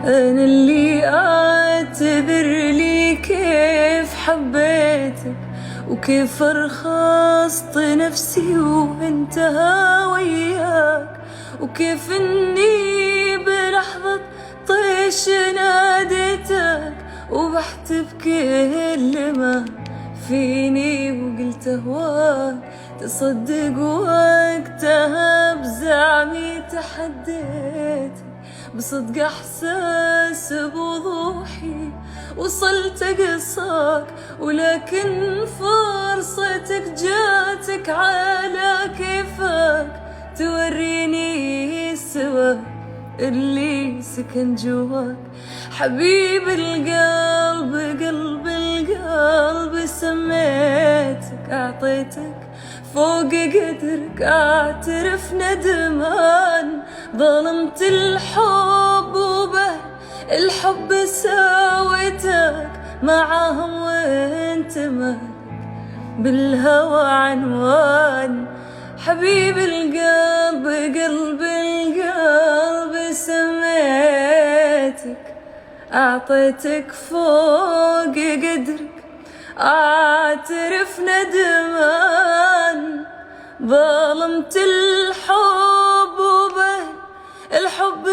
أنا اللي أعتذر لي كيف حبيتك وكيف أرخصت نفسي وانتهى وياك، وكيف إني بلحظة طيش ناديتك وبحت بكل ما فيني وقلت أهواك. تصدق وقتها بزعمي تحديتك، بصدق احساس بوضوحي وصلت اقصاك، ولكن فرصتك جاتك على كيفك توريني السوى اللي سكن جواك. حبيب القلب قلب القلب سميتك، اعطيتك فوق قدرك، اعترف ندمان ظلمت الحب وبه الحب سويتك معاهم وانت مالك بالهوى عنوان. حبيب القلب قلب القلب سميتك، أعطيتك فوق قدرك، أعترف ندمان ظلمت الحب وبه الحب